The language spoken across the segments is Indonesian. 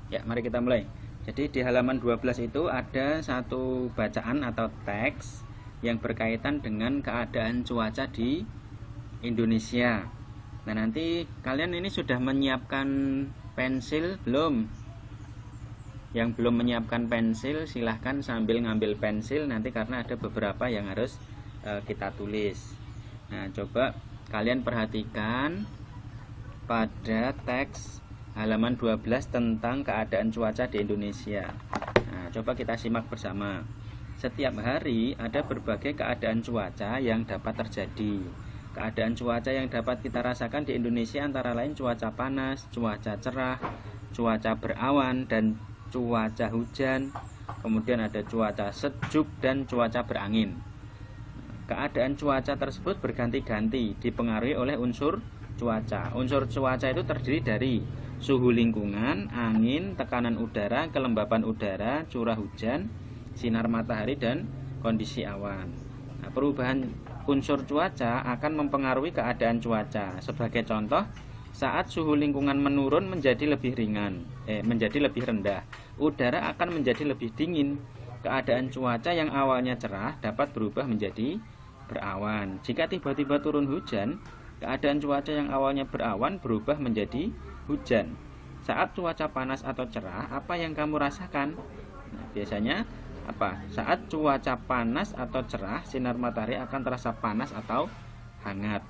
Ya, mari kita mulai. Jadi di halaman 12 itu ada satu bacaan atau teks yang berkaitan dengan keadaan cuaca di Indonesia. Nah, nanti kalian ini sudah menyiapkan pensil belum? Yang belum menyiapkan pensil silahkan sambil ngambil pensil nanti, karena ada beberapa yang harus kita tulis. Nah, coba kalian perhatikan pada teks halaman 12 tentang keadaan cuaca di Indonesia. Nah, coba kita simak bersama. Setiap hari ada berbagai keadaan cuaca yang dapat terjadi. Keadaan cuaca yang dapat kita rasakan di Indonesia antara lain cuaca panas, cuaca cerah, cuaca berawan, dan cuaca hujan. Kemudian ada cuaca sejuk dan cuaca berangin. Keadaan cuaca tersebut berganti-ganti dipengaruhi oleh unsur cuaca. Unsur cuaca itu terdiri dari suhu lingkungan, angin, tekanan udara, kelembapan udara, curah hujan, sinar matahari, dan kondisi awan. Nah, perubahan unsur cuaca akan mempengaruhi keadaan cuaca. Sebagai contoh, saat suhu lingkungan menurun menjadi lebih rendah, udara akan menjadi lebih dingin. Keadaan cuaca yang awalnya cerah dapat berubah menjadi berawan. Jika tiba-tiba turun hujan, keadaan cuaca yang awalnya berawan berubah menjadi hujan. Saat cuaca panas atau cerah, apa yang kamu rasakan? Nah, biasanya apa? Saat cuaca panas atau cerah, sinar matahari akan terasa panas atau hangat.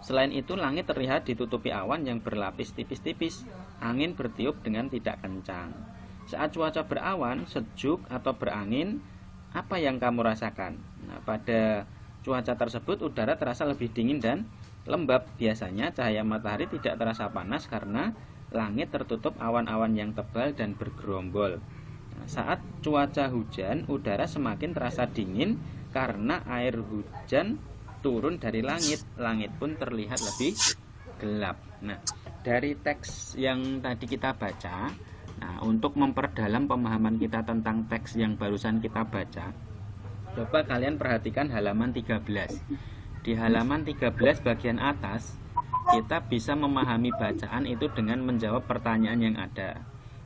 Selain itu, langit terlihat ditutupi awan yang berlapis tipis-tipis. Angin bertiup dengan tidak kencang. Saat cuaca berawan, sejuk atau berangin, apa yang kamu rasakan? Nah, pada cuaca tersebut udara terasa lebih dingin dan lembab. Biasanya cahaya matahari tidak terasa panas karena langit tertutup awan-awan yang tebal dan bergerombol. Nah, saat cuaca hujan, udara semakin terasa dingin karena air hujan turun dari langit. Langit pun terlihat lebih gelap. Nah, dari teks yang tadi kita baca, nah, untuk memperdalam pemahaman kita tentang teks yang barusan kita baca, coba kalian perhatikan halaman 13. Di halaman 13 bagian atas, kita bisa memahami bacaan itu dengan menjawab pertanyaan yang ada.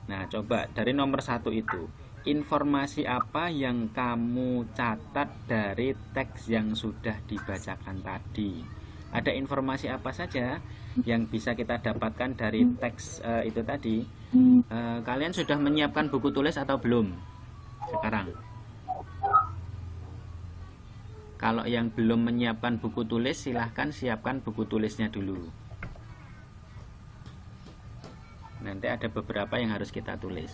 Nah, coba dari nomor 1 itu, informasi apa yang kamu catat dari teks yang sudah dibacakan tadi? Ada informasi apa saja yang bisa kita dapatkan dari teks itu tadi? Kalian sudah menyiapkan buku tulis atau belum sekarang? Kalau yang belum menyiapkan buku tulis, silahkan siapkan buku tulisnya dulu. Nanti ada beberapa yang harus kita tulis.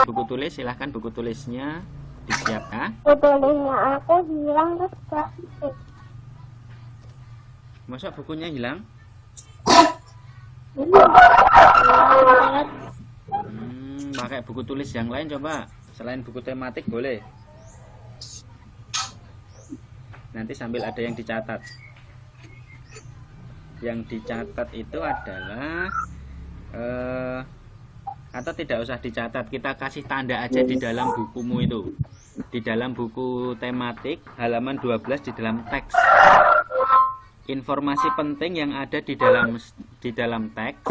Buku tulis, silahkan buku tulisnya disiapkan. Buku tulisnya aku hilang terus. Masa bukunya hilang? Pakai buku tulis yang lain coba, selain buku tematik boleh. Nanti sambil ada yang dicatat. Yang dicatat itu adalah atau tidak usah dicatat, kita kasih tanda aja di dalam bukumu itu. Di dalam buku tematik halaman 12 di dalam teks. Informasi penting yang ada di dalam teks,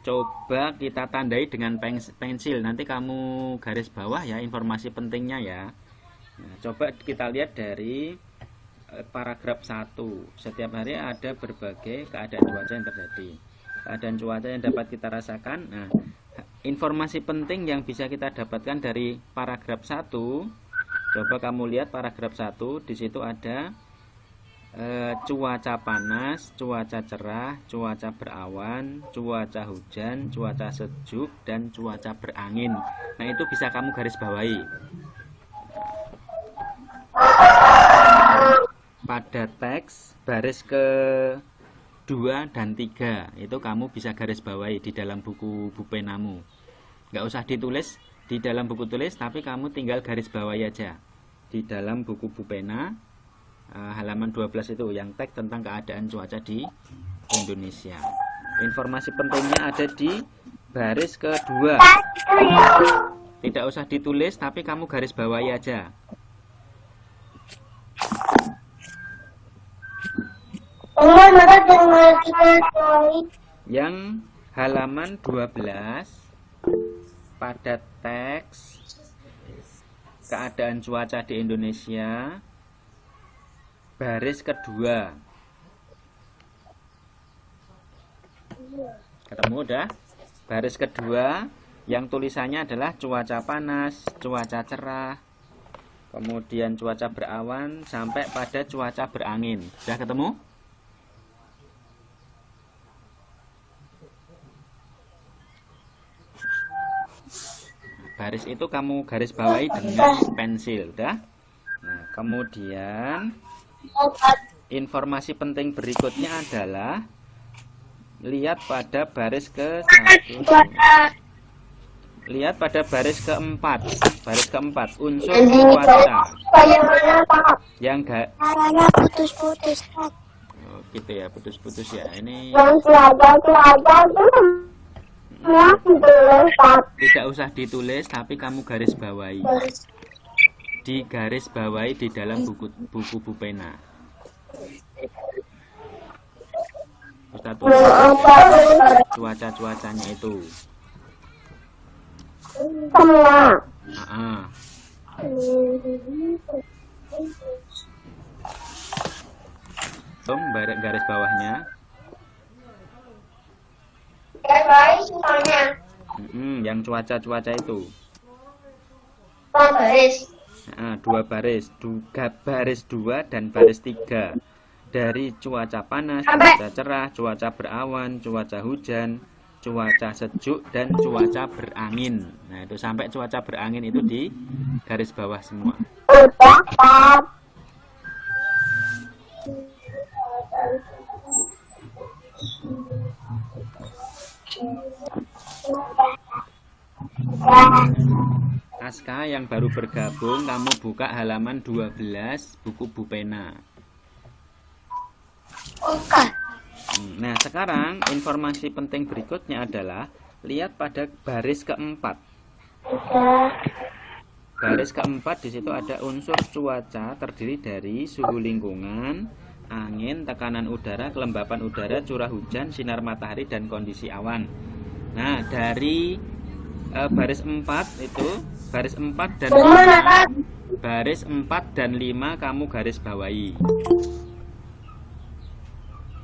coba kita tandai dengan pensil. Nanti kamu garis bawah ya informasi pentingnya ya. Nah, coba kita lihat dari paragraf 1. Setiap hari ada berbagai keadaan cuaca yang terjadi. Keadaan cuaca yang dapat kita rasakan. Nah, informasi penting yang bisa kita dapatkan dari paragraf 1. Coba kamu lihat paragraf 1, di situ ada cuaca panas, cuaca cerah, cuaca berawan, cuaca hujan, cuaca sejuk, dan cuaca berangin. Nah, itu bisa kamu garis bawahi. Pada teks baris ke 2 dan 3 itu kamu bisa garis bawahi di dalam buku bupenamu. Nggak usah ditulis di dalam buku tulis, tapi kamu tinggal garis bawahi aja di dalam buku bupena. Halaman 12 itu yang teks tentang keadaan cuaca di Indonesia. Informasi pentingnya ada di baris kedua. Tidak usah ditulis, tapi kamu garis bawahi aja. Yang halaman 12 pada teks keadaan cuaca di Indonesia baris kedua. Ketemu udah? Baris kedua yang tulisannya adalah cuaca panas, cuaca cerah, kemudian cuaca berawan sampai pada cuaca berangin. Sudah ketemu? Baris itu kamu garis bawahi dengan pensil, udah? Nah, kemudian informasi penting berikutnya adalah lihat pada baris ke-1. Lihat pada baris keempat. Baris keempat, unsur cuaca. Yang putus-putus. Oh, gitu ya, putus-putus ya. Ini tidak usah ditulis, tapi kamu garis bawahi. Di garis bawahi di dalam buku pulpena. Ustaz tulis cuaca-cuacanya itu. Semua. Garis bawahnya. Yang cuaca-cuaca itu. Dua baris, baris 2 dan baris 3. Dari cuaca panas, cuaca cerah, cuaca berawan, cuaca hujan, cuaca sejuk, dan cuaca berangin. Nah, itu sampai cuaca berangin itu di garis bawah semua. Aska yang baru bergabung, kamu buka halaman 12 buku Bupena. Nah, sekarang informasi penting berikutnya adalah lihat pada baris keempat. Baris keempat di situ ada unsur cuaca terdiri dari suhu lingkungan, angin, tekanan udara, kelembapan udara, curah hujan, sinar matahari, dan kondisi awan. Nah, dari baris 4 itu, baris 4 dan 5, baris 4 dan 5 kamu garis bawahi.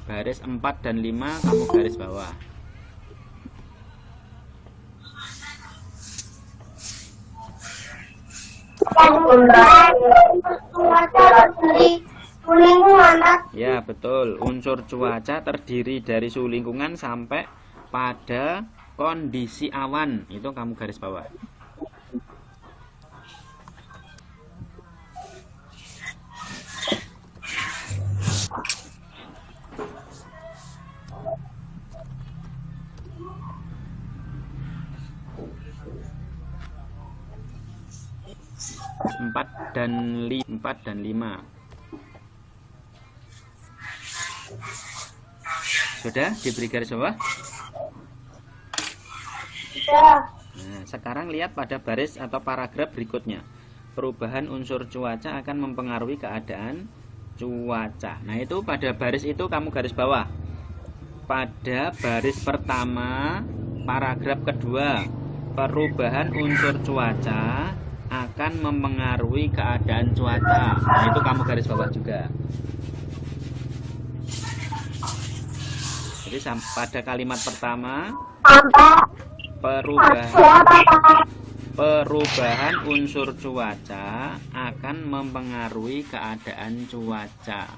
Baris 4 dan 5 kamu garis bawah. Ya, betul. Unsur cuaca terdiri dari suhu lingkungan sampai pada kondisi awan. Itu kamu garis bawah. Empat dan lima. Sudah diberi garis bawah? Nah, sekarang lihat pada baris atau paragraf berikutnya. Perubahan unsur cuaca akan mempengaruhi keadaan cuaca. Nah, itu pada baris itu kamu garis bawah. Pada baris pertama, paragraf kedua, perubahan unsur cuaca akan mempengaruhi keadaan cuaca. Nah, itu kamu garis bawah juga. Jadi pada kalimat pertama, perubahan unsur cuaca akan mempengaruhi keadaan cuaca.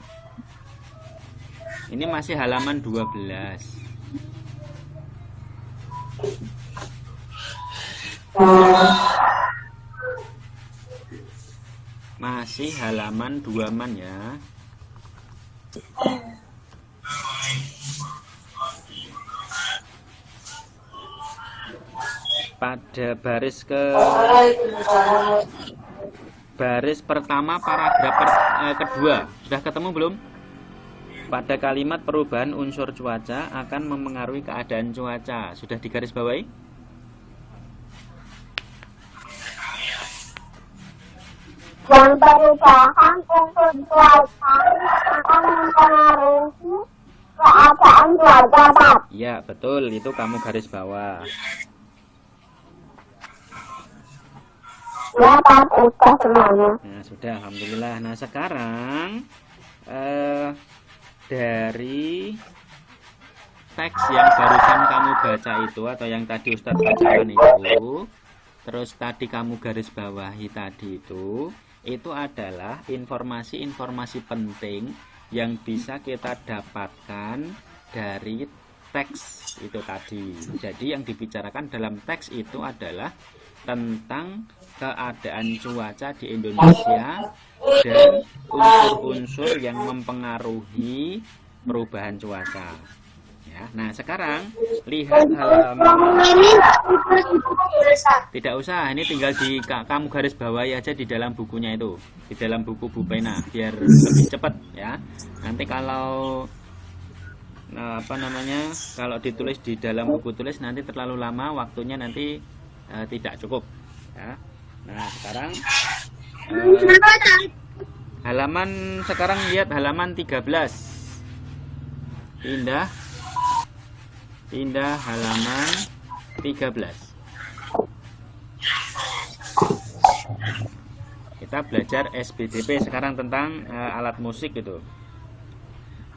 Ini masih halaman 12. Masih halaman 2 ya. Pada baris pertama paragraf kedua. Sudah ketemu belum? Pada kalimat perubahan unsur cuaca akan mempengaruhi keadaan cuaca. Sudah digaris bawahi? Yang perubahan unsur cuaca akan mempengaruhi keadaan cuaca, Pak. Ya, betul. Itu kamu garis bawah. Ya, Pak, sudah semuanya. Nah, sudah. Alhamdulillah. Nah, sekarang dari teks yang barusan kamu baca itu atau yang tadi Ustadz bacakan itu, terus tadi kamu garis bawahi tadi itu adalah informasi-informasi penting yang bisa kita dapatkan dari teks itu tadi. Jadi yang dibicarakan dalam teks itu adalah tentang keadaan cuaca di Indonesia dan unsur-unsur yang mempengaruhi perubahan cuaca. Ya, nah sekarang lihat halaman. Tidak usah, ini tinggal kamu garis bawahi aja di dalam bukunya itu, di dalam buku Bu Pena, biar lebih cepat ya. Nanti kalau kalau ditulis di dalam buku tulis nanti terlalu lama, waktunya nanti tidak cukup ya. Nah sekarang sekarang lihat halaman 13, pindah halaman 13. Kita belajar SBDP sekarang tentang alat musik itu.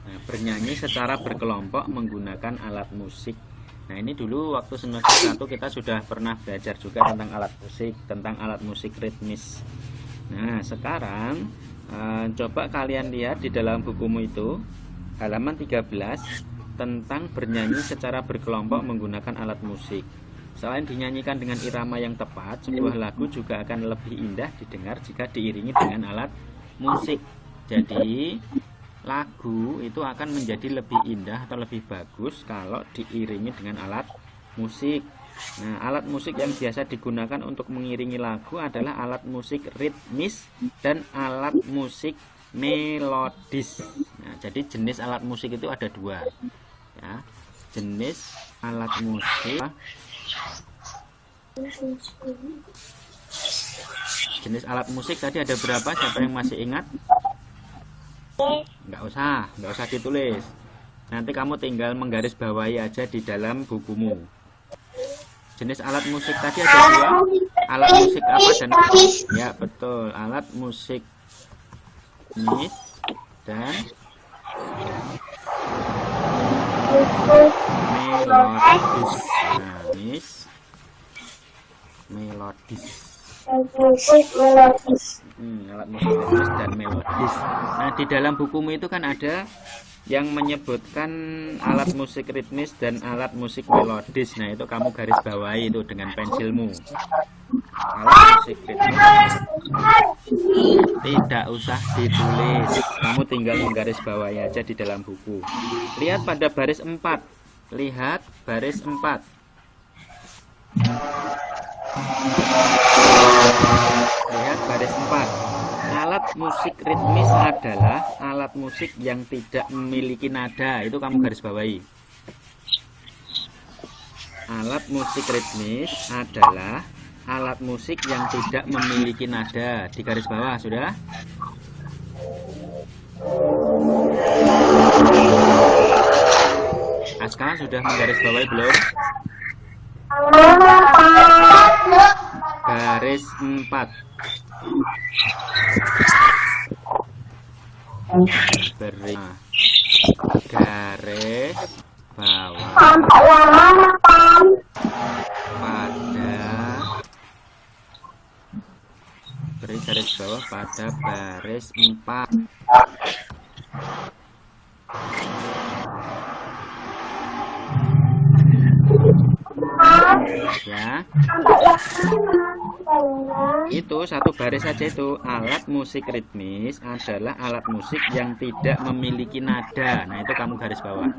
Nah, bernyanyi secara berkelompok menggunakan alat musik. Nah, ini dulu waktu semester 1 kita sudah pernah belajar juga tentang alat musik ritmis. Nah, sekarang coba kalian lihat di dalam bukumu itu halaman 13 tentang bernyanyi secara berkelompok menggunakan alat musik. Selain dinyanyikan dengan irama yang tepat, sebuah lagu juga akan lebih indah didengar jika diiringi dengan alat musik. Jadi, lagu itu akan menjadi lebih indah atau lebih bagus kalau diiringi dengan alat musik. Nah, alat musik yang biasa digunakan untuk mengiringi lagu adalah alat musik ritmis dan alat musik melodis. Nah, jadi jenis alat musik itu ada dua. Ya, jenis alat musik. Jenis alat musik tadi ada berapa? Siapa yang masih ingat? Nggak usah ditulis. Nanti kamu tinggal menggaris bawahi aja di dalam bukumu. Jenis alat musik tadi ada dua. Alat musik apa dan apa? Ya betul, alat musik ritmis dan melodis. Nah, melodis. Alat musik melodis. Alat musik ritmis dan melodis. Nah, di dalam bukumu itu kan ada yang menyebutkan alat musik ritmis dan alat musik melodis. Nah, itu kamu garis bawahi itu dengan pensilmu. Alat musik ritmis tidak usah ditulis, kamu tinggal menggaris bawahi aja di dalam buku. Lihat pada baris 4. Lihat baris 4. Lihat baris 4. Alat musik ritmis adalah alat musik yang tidak memiliki nada. Itu kamu garis bawahi. Alat musik ritmis adalah alat musik yang tidak memiliki nada. Di garis bawah sudah. Aska sudah menggaris bawahi belum? Garis 4. Beri garis bawah beri garis bawah pada baris 4. Ya, itu satu baris saja. Itu alat musik ritmis adalah alat musik yang tidak memiliki nada. Nah, itu kamu garis bawah.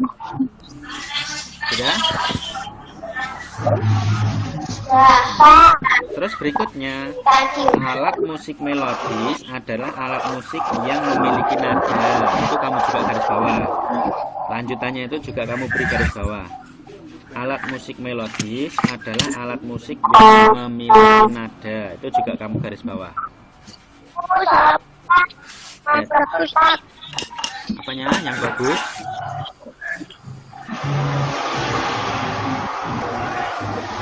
Sudah? Terus berikutnya, alat musik melodis adalah alat musik yang memiliki nada. Itu kamu juga garis bawah. Lanjutannya itu juga kamu beri garis bawah. Alat musik melodis adalah alat musik yang memiliki nada. Itu juga kamu garis bawah. Apanya yang bagus?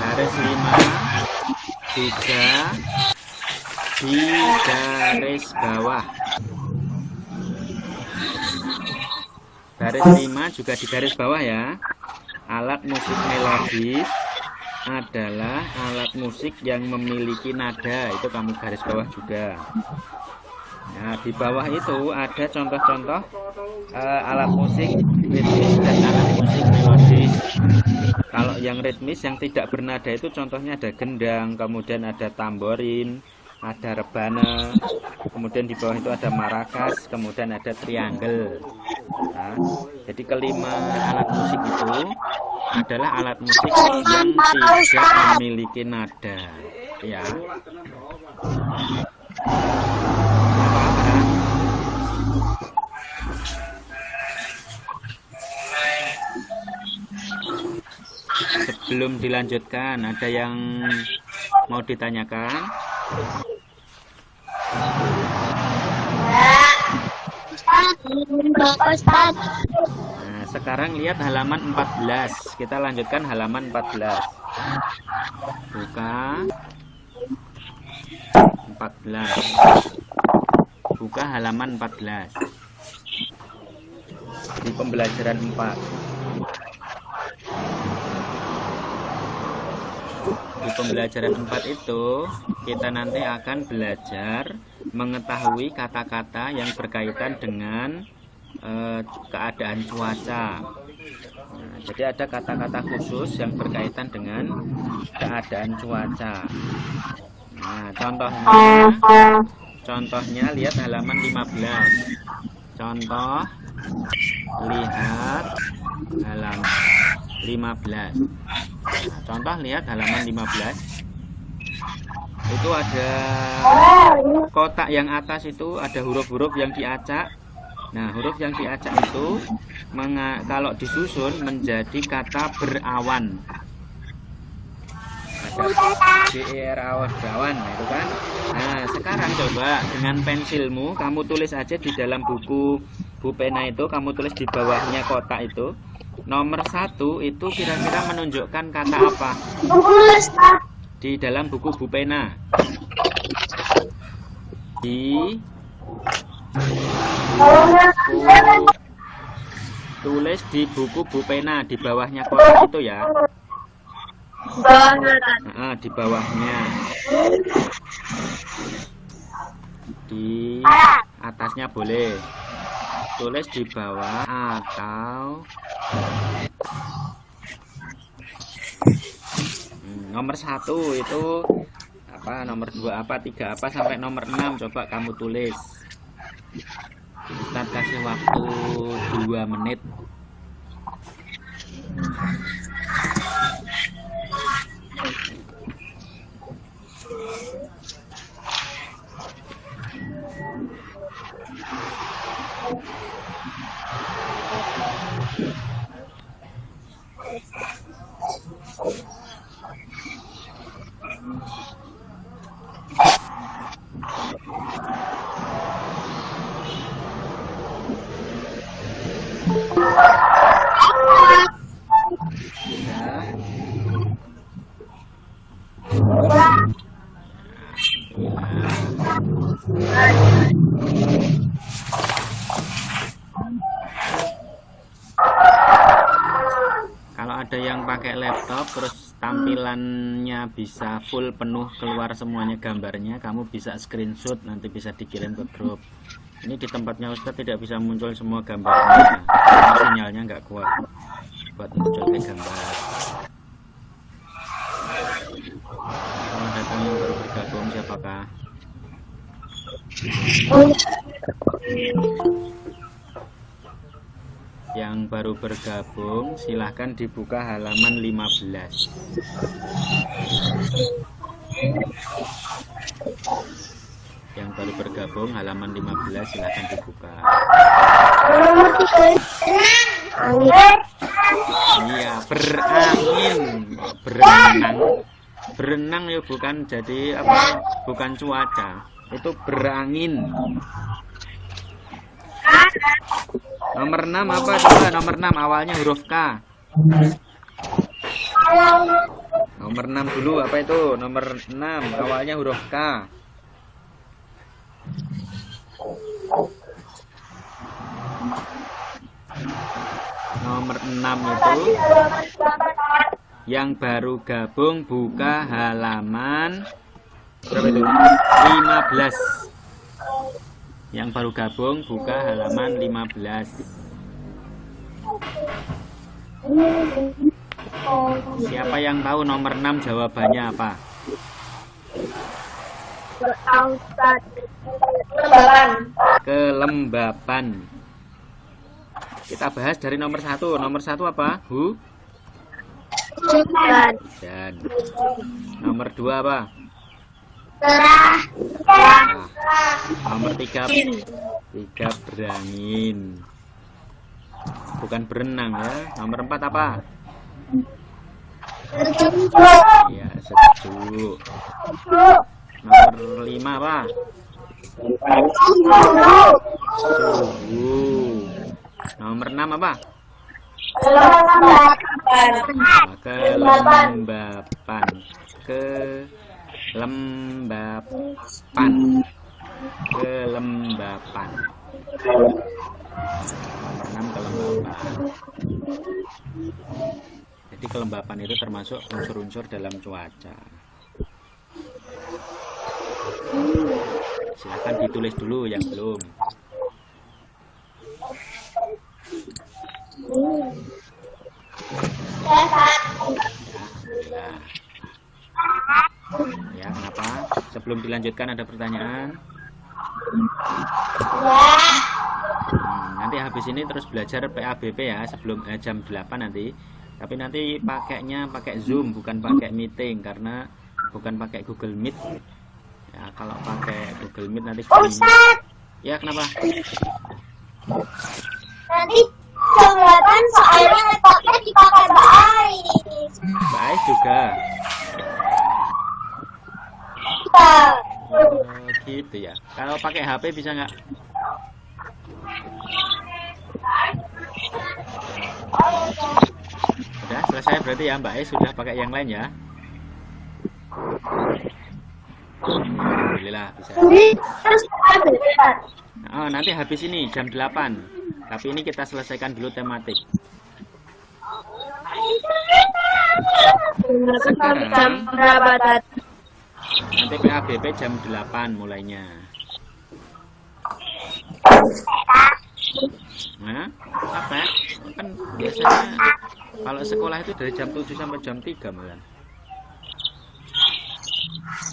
Garis 5 juga di garis bawah. Garis 5 juga di garis bawah ya. Alat musik melodis adalah alat musik yang memiliki nada, itu kamu garis bawah juga. Nah, di bawah itu ada contoh-contoh alat musik ritmis dan alat musik melodis. Kalau yang ritmis yang tidak bernada itu contohnya ada gendang, kemudian ada tamborin, ada rebana, kemudian di bawah itu ada marakas, kemudian ada triangle. Nah, jadi kelima alat musik itu adalah alat musik yang tidak memiliki nada, ya. Sebelum dilanjutkan, ada yang mau ditanyakan? Nah, sekarang lihat halaman 14. Kita lanjutkan halaman 14. Buka 14. Buka halaman 14. Di pembelajaran 4. Di pembelajaran 4 itu kita nanti akan belajar mengetahui kata-kata yang berkaitan dengan keadaan cuaca. Nah, jadi ada kata-kata khusus yang berkaitan dengan keadaan cuaca. Nah, contohnya lihat halaman 15. Contoh, lihat halaman 15. Nah, contoh lihat halaman 15. Itu ada kotak yang atas itu ada huruf-huruf yang diacak. Nah, huruf yang diacak itu kalau disusun menjadi kata berawan. Ada berawan, berawan, itu kan. Nah, sekarang coba dengan pensilmu kamu tulis aja di dalam buku pena itu, kamu tulis di bawahnya kotak itu. Nomor 1 itu kira-kira menunjukkan kata apa? Di dalam buku pena. Tulis di buku pena di bawahnya kotak itu ya. Nah, di bawahnya. Di atasnya boleh. Tulis di bawah atau nomor 1 itu apa, nomor 2 apa, 3 apa, sampai nomor 6 coba kamu tulis. Ustaz kasih waktu 2 menit. Kalau ada yang pakai laptop terus tampilannya bisa full penuh keluar semuanya gambarnya, kamu bisa screenshot, nanti bisa dikirim ke grup. Ini di tempatnya Ustadz tidak bisa muncul semua gambarnya, sinyalnya nggak kuat buat muncul ke gambar. Kalau datang yang baru bergabung siapakah? Yang baru bergabung silahkan dibuka halaman 15. Yang baru bergabung halaman 15 silahkan dibuka. Iya, berangin, berenang. Berenang ya, bukan jadi apa, bukan cuaca. Itu berangin. Nomor 6 apa coba? Nomor 6 awalnya huruf K. Nomor 6 dulu, apa itu? Nomor 6, awalnya huruf K. Nomor 6 itu yang baru gabung buka halaman berapa itu? 15. Yang baru gabung buka halaman 15. Siapa yang tahu nomor 6 jawabannya apa? Kelembapan. Kita bahas dari nomor 1. Nomor 1 apa? Hujan. Nomor 2 apa? Nah, nomor 3 berangin. Bukan berenang ya. Nomor 4 apa? Ya, sejuk. Nomor 5 apa? Suhu. Nomor 6 apa? Kelembapan. Kelembapan. Nomor 6 kelembapan. Jadi kelembapan itu termasuk unsur-unsur dalam cuaca. Silahkan ditulis dulu yang belum. Ya, kenapa? Sebelum dilanjutkan ada pertanyaan? Nanti habis ini terus belajar PABP ya sebelum jam 8 nanti. Tapi nanti pakainya pakai Zoom, bukan pakai meeting karena bukan pakai Google Meet. Ya, kalau pakai Google Meet nanti ya kenapa? Nanti kelihatan soalnya laptopnya dipakai Mbak Ais. Mbak Ais juga. Gitu ya. Kalau pakai HP bisa nggak? Udah selesai berarti ya Mbak Ais, sudah pakai yang lain ya. Alhamdulillah bisa. Oh, nanti habis ini jam 8. Tapi ini kita selesaikan dulu tematik. Jam berapa tadi? Nanti PABP jam 8 mulainya. Nah, apa? Kan biasanya kalau sekolah itu dari jam 7 sampai jam 3 malam.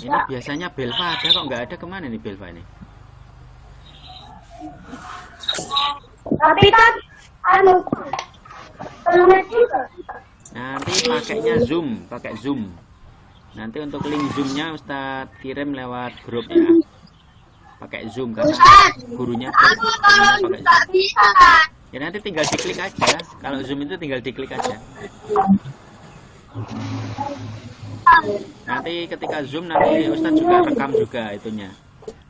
Ini biasanya Belva ada kok, nggak ada, kemana nih Belva ini? Tapi kan Nanti pakainya Zoom, pakai Zoom. Nanti untuk link Zoom-nya Ustadz kirim lewat grup ya. Pakai Zoom karena gurunya pakai Zoom. Ya nanti tinggal diklik aja. Kalau Zoom itu tinggal diklik aja. Nanti ketika Zoom nanti Ustadz juga rekam juga itunya.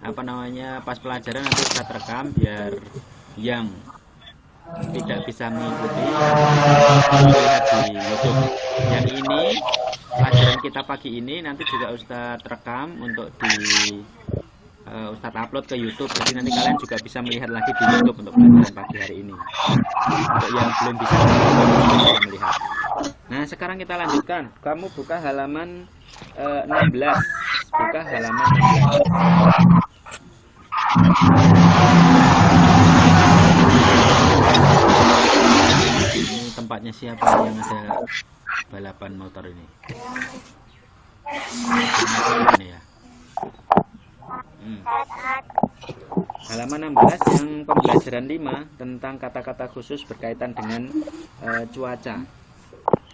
Apa namanya, pas pelajaran nanti Ustadz rekam biar yang tidak bisa mengikuti lihat di YouTube. Yang ini pelajaran kita pagi ini nanti juga Ustadz rekam untuk di Ustadz upload ke YouTube. Jadi nanti kalian juga bisa melihat lagi di YouTube untuk pelajaran pagi hari ini. Untuk yang belum bisa melihat. Nah sekarang kita lanjutkan. Kamu buka halaman 16. Buka halaman 16. Ini tempatnya siapa yang ada balapan motor ini? Ini ya. Halaman 16 yang pembelajaran 5 tentang kata-kata khusus berkaitan dengan cuaca.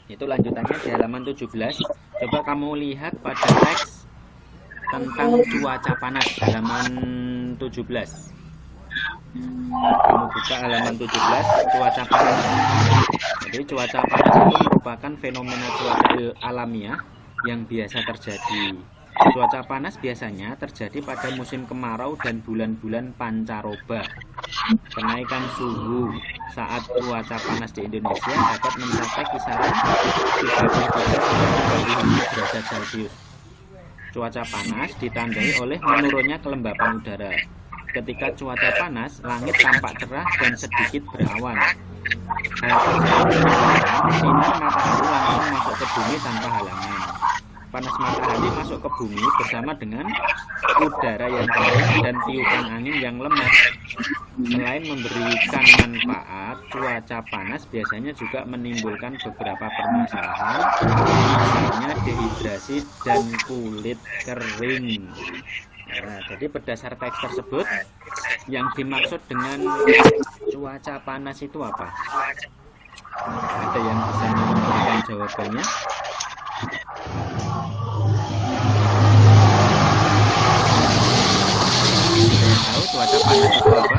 Itu lanjutannya di halaman 17. Coba kamu lihat pada teks tentang cuaca panas halaman 17. Kamu buka halaman 17, cuaca panas. Jadi cuaca panas itu merupakan fenomena cuaca alamiah yang biasa terjadi. Cuaca panas biasanya terjadi pada musim kemarau dan bulan-bulan pancaroba. Kenaikan suhu saat cuaca panas di Indonesia dapat mencapai kisaran 33 derajat Celcius. Cuaca panas ditandai oleh menurunnya kelembapan udara. Ketika cuaca panas, langit tampak cerah dan sedikit berawan. Hal tersebut menyebabkan sinar matahari langsung masuk ke bumi tanpa halangan. Panas matahari masuk ke bumi bersama dengan udara yang kering dan tiupan angin yang lemah. Selain memberikan manfaat, cuaca panas biasanya juga menimbulkan beberapa permasalahan, misalnya dehidrasi dan kulit kering. Nah, jadi berdasar teks tersebut, yang dimaksud dengan cuaca panas itu apa? Ada yang bisa memberikan jawabannya? Ada yang tahu cuaca panas itu apa?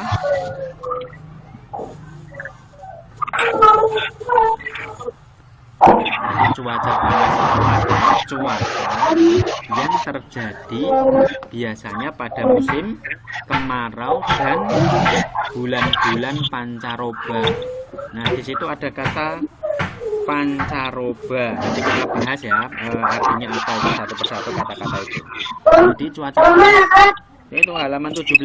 Cuaca panas itu adalah cuaca yang terjadi biasanya pada musim kemarau dan bulan-bulan pancaroba. Nah, di situ ada kata pancaroba. Nanti kita bahas ya, artinya apa itu satu persatu kata-kata itu. Jadi cuaca panas itu halaman 17.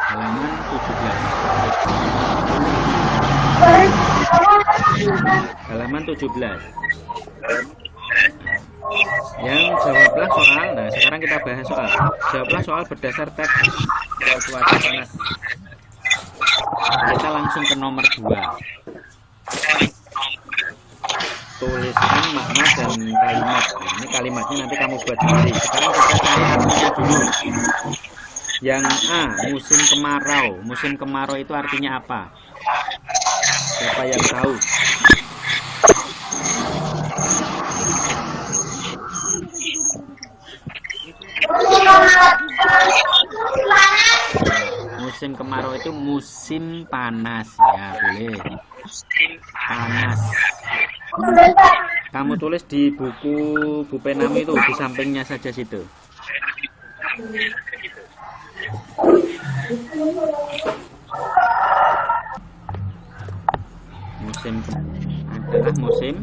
Halaman 17. Halaman 17. Yang jawablah soal. Nah, sekarang kita bahas soal. Jawablah soal berdasar teks cuaca panas. Kita langsung ke nomor 2. Tuliskan makna dan kalimat. Nah, ini kalimatnya nanti kamu buat sendiri. Sekarang kita cari artinya dulu. Yang A, musim kemarau. Musim kemarau itu artinya apa? Siapa yang tahu? Musim kemarau itu musim panas, ya boleh. Panas. Kamu tulis di buku Bu Penami itu di sampingnya saja situ. Musim adalah musim.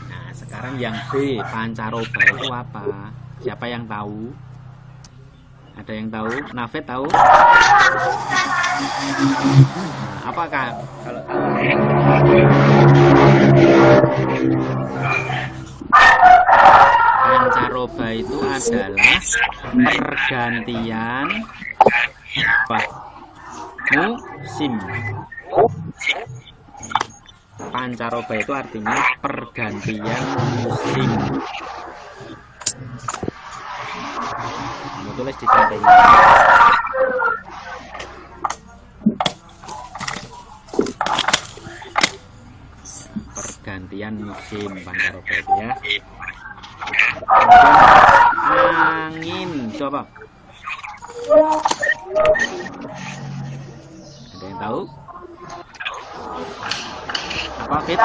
Nah, sekarang yang B, pancaroba itu apa? Siapa yang tahu? Ada yang tahu? Nafet tahu? Nah, apakah kalau tahu? Pancaroba itu adalah pergantian musim. Pancaroba itu artinya pergantian musim. Kamu tulis di sampingnya. Pergantian musim pancaroba itu ya. Angin, coba. Ada yang tahu? Apa Fit?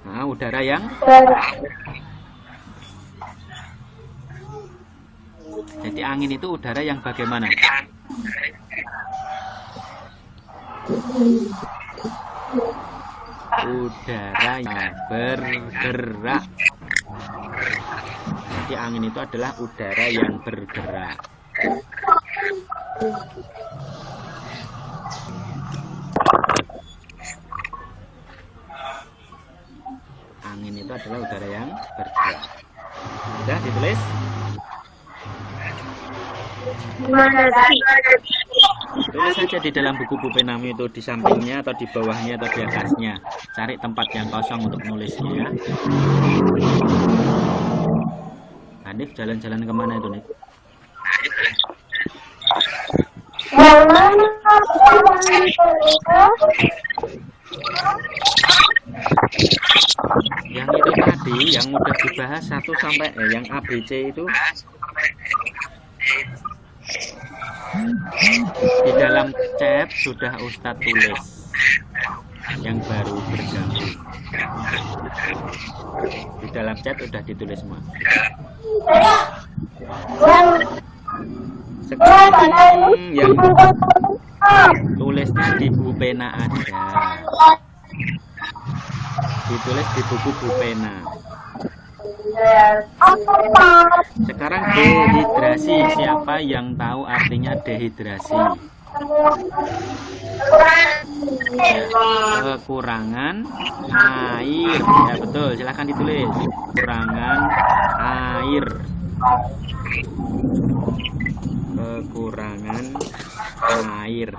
Nah, udara yang jadi angin itu udara yang bagaimana? Udara yang bergerak. Jadi angin itu adalah udara yang bergerak. Angin itu adalah udara yang bergerak. Sudah ditulis? Tulis saja di dalam buku Bu Penami itu, di sampingnya atau di bawahnya atau di atasnya. Cari tempat yang kosong untuk nulisnya ya. Hanif jalan-jalan kemana itu Nif? Yang itu tadi yang udah dibahas 1 sampai yang ABC itu Di dalam chat sudah Ustadz tulis yang baru bergabung. Di dalam chat sudah ditulis semua. Sekarang yang tulisnya di Bu Pena aja. Ditulis di buku Bu Pena. Sekarang dehidrasi, siapa yang tahu artinya dehidrasi? Kekurangan air. Ya betul, silahkan ditulis. Kekurangan air. Kekurangan air.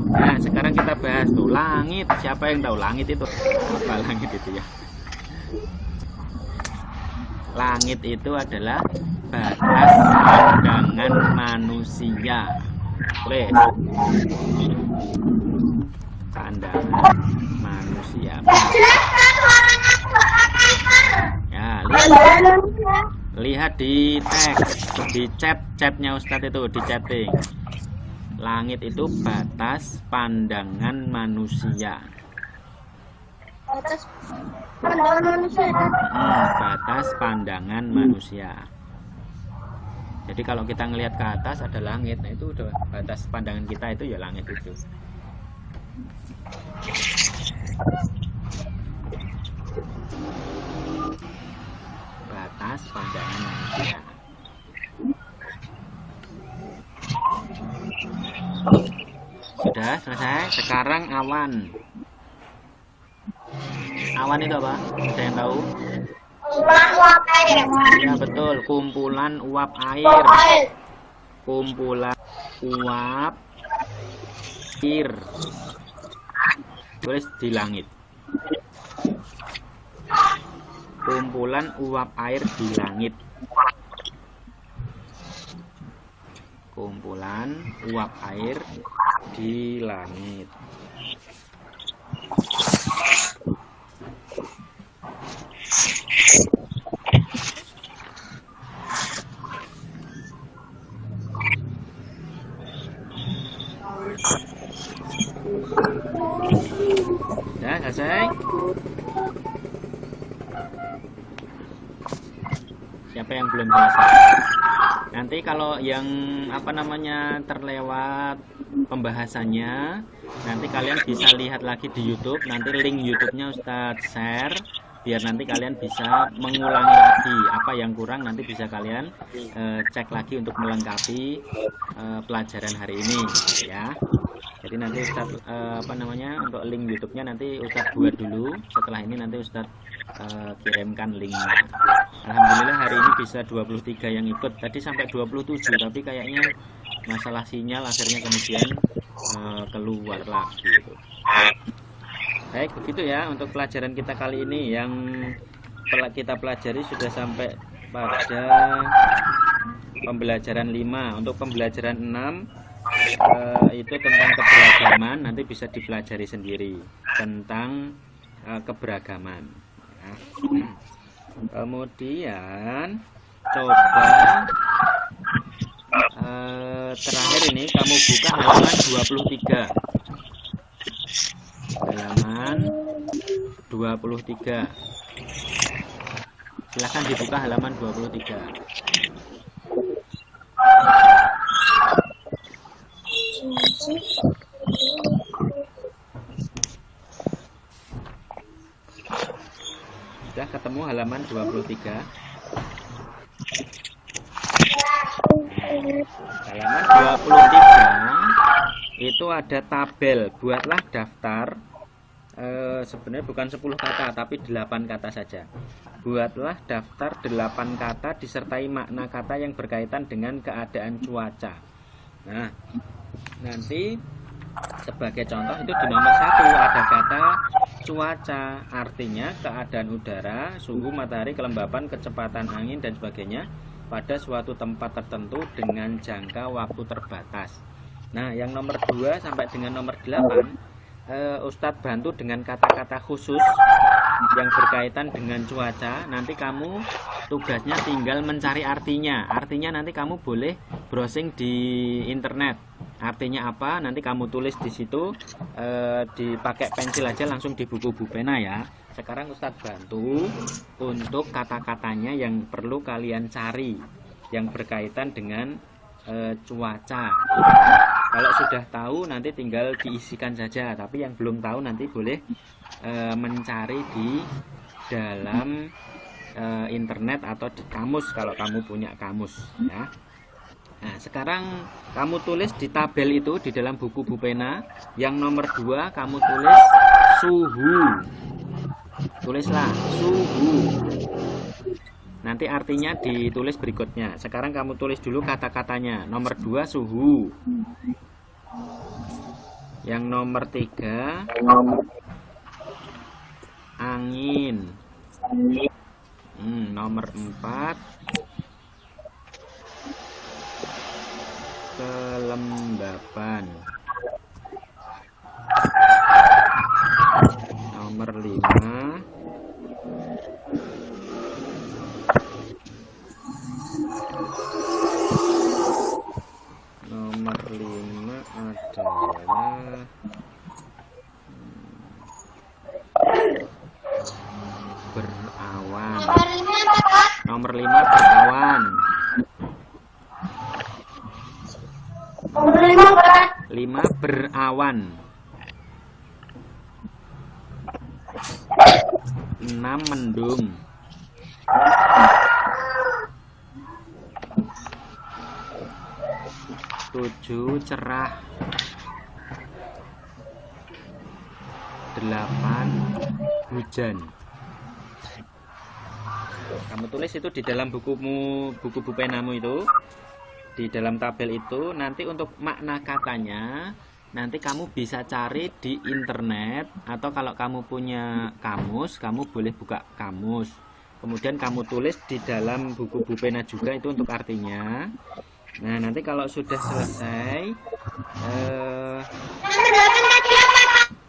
Nah, sekarang kita bahas tuh langit. Siapa yang tahu langit itu? Apa langit itu ya? Langit itu adalah batas pandangan manusia. Tulis. Pandangan manusia. Ya, lihat di teks, di chatnya Ustadz itu, di chatting. Langit itu batas pandangan manusia. Batas pandangan manusia. Batas pandangan manusia. Jadi kalau kita ngelihat ke atas ada langit, nah itu udah batas pandangan kita itu ya langit itu. Batas pandangan manusia. Sudah selesai. Sekarang awan. Awan itu apa? Ada yang tahu? Kumpulan uap air. Ya betul, kumpulan uap air. Kumpulan uap air. Tulis di langit. Kumpulan uap air di langit. Kumpulan uap air di langit. Sudah selesai? Siapa yang belum selesai? Nanti kalau yang terlewat pembahasannya, nanti kalian bisa lihat lagi di YouTube. Nanti link YouTube-nya Ustadz share, biar nanti kalian bisa mengulangi lagi apa yang kurang. Nanti bisa kalian cek lagi untuk melengkapi pelajaran hari ini, ya. Jadi nanti Ustadz untuk link YouTube-nya nanti Ustadz buat dulu. Setelah ini nanti Ustadz kirimkan linknya. Alhamdulillah hari ini bisa 23 yang ikut. Tadi sampai 27, tapi kayaknya masalah sinyal akhirnya kemudian keluar lagi gitu. Baik, begitu ya untuk pelajaran kita kali ini. Yang kita pelajari sudah sampai pada pembelajaran 5. Untuk pembelajaran 6 itu tentang keberagaman, nanti bisa dipelajari sendiri tentang keberagaman ya. Kemudian coba terakhir ini kamu buka halaman 23. Halaman 23. Silahkan dibuka halaman 23. Sudah ketemu halaman 23. Halaman 23 itu ada tabel. Buatlah daftar. Sebenarnya bukan 10 kata tapi 8 kata saja. Buatlah daftar 8 kata disertai makna kata yang berkaitan dengan keadaan cuaca. Nah, nanti sebagai contoh itu di nomor 1 ada kata cuaca, artinya keadaan udara, suhu matahari, kelembapan, kecepatan angin dan sebagainya pada suatu tempat tertentu dengan jangka waktu terbatas. Nah, yang nomor 2 sampai dengan nomor 8 Ustadz bantu dengan kata-kata khusus yang berkaitan dengan cuaca. Nanti kamu tugasnya tinggal mencari artinya. Artinya nanti kamu boleh browsing di internet. Artinya apa? Nanti kamu tulis di situ, dipakai pensil aja langsung di buku pena ya. Sekarang Ustadz bantu untuk kata-katanya yang perlu kalian cari yang berkaitan dengan cuaca. Kalau sudah tahu nanti tinggal diisikan saja, tapi yang belum tahu nanti boleh mencari di dalam internet atau di kamus kalau kamu punya kamus ya. Nah, sekarang kamu tulis di tabel itu di dalam buku pena yang nomor 2 kamu tulis suhu. Tulislah suhu. Nanti artinya ditulis berikutnya. Sekarang kamu tulis dulu kata-katanya. Nomor 2 suhu. Yang nomor 3 angin. Nomor 4 kelembapan. Nomor 5 adalah berawan. Nomor 5 berawan. Nomor 5 berat. 5 berawan. 6 mendung. 7 cerah. 8 hujan. Kamu tulis itu di dalam buku penamu itu, di dalam tabel itu. Nanti untuk makna katanya nanti kamu bisa cari di internet, atau kalau kamu punya kamus, kamu boleh buka kamus. Kemudian kamu tulis di dalam buku pena juga itu untuk artinya. Nah, nanti kalau sudah selesai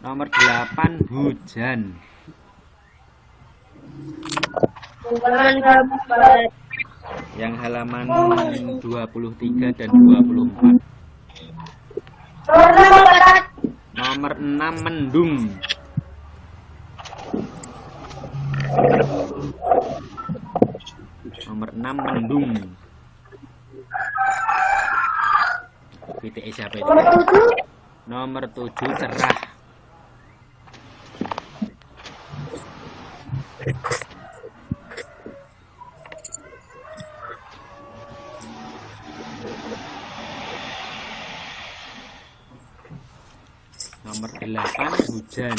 nomor 8 hujan. Yang halaman 23 dan 24. Nomor 6 mendung. Nomor 6 mendung. PTE siapa itu? Nomor 7 cerah. Nomor 8 hujan.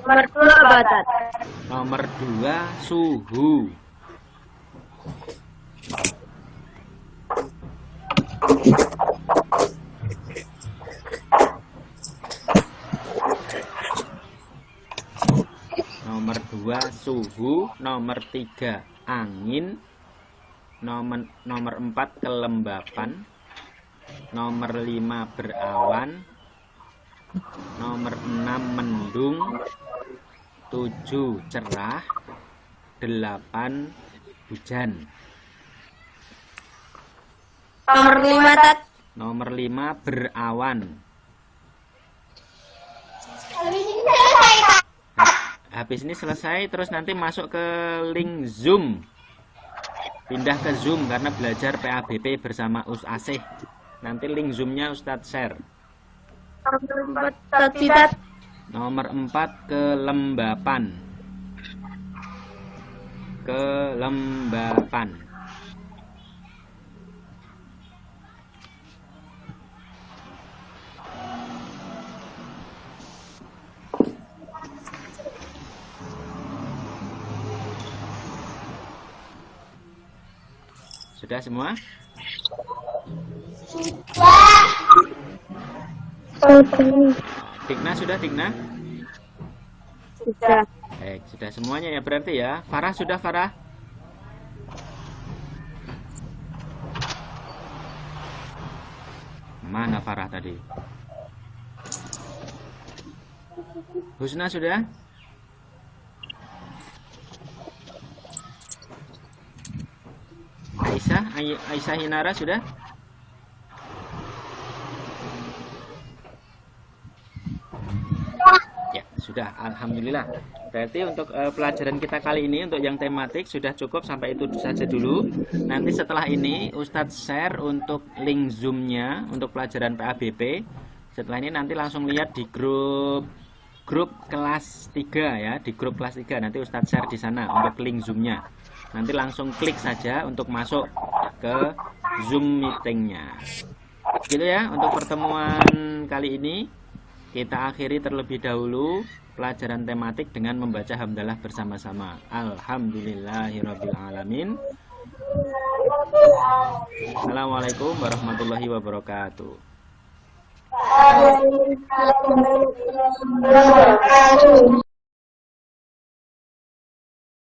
Nomor 2 batat. Nomor 2 suhu. Nomor 2 suhu. Nomor 3 angin. Nomor 4 kelembapan. Nomor 5 berawan. Nomor 6 mendung. 7 cerah. 8 hujan. Nomor 5 tat. Nomor 5 berawan. Habis ini selesai, terus nanti masuk ke link Zoom. Pindah ke Zoom karena belajar PABP bersama Us Asih. Nanti link Zoom-nya Ustadz share. Nomor 4 kelembapan. Kelembapan. Sudah semua? Tikna sudah, Tikna? Sudah. Baik, sudah semuanya ya berarti ya. Farah sudah, Farah? Mana Farah tadi? Husna sudah? Aisyah Hinara sudah? Ya, sudah. Alhamdulillah. Berarti untuk pelajaran kita kali ini untuk yang tematik sudah cukup sampai itu saja dulu. Nanti setelah ini Ustadz share untuk link Zoom-nya untuk pelajaran PABP. Setelah ini nanti langsung lihat di grup kelas 3 ya, di grup kelas 3 nanti Ustadz share di sana untuk link Zoom-nya. Nanti langsung klik saja untuk masuk ke Zoom meeting-nya. Gitu ya untuk pertemuan kali ini. Kita akhiri terlebih dahulu pelajaran tematik dengan membaca hamdalah bersama-sama. Alhamdulillahirabbil alamin. Assalamualaikum warahmatullahi wabarakatuh. Waalaikumsalam warahmatullahi wabarakatuh.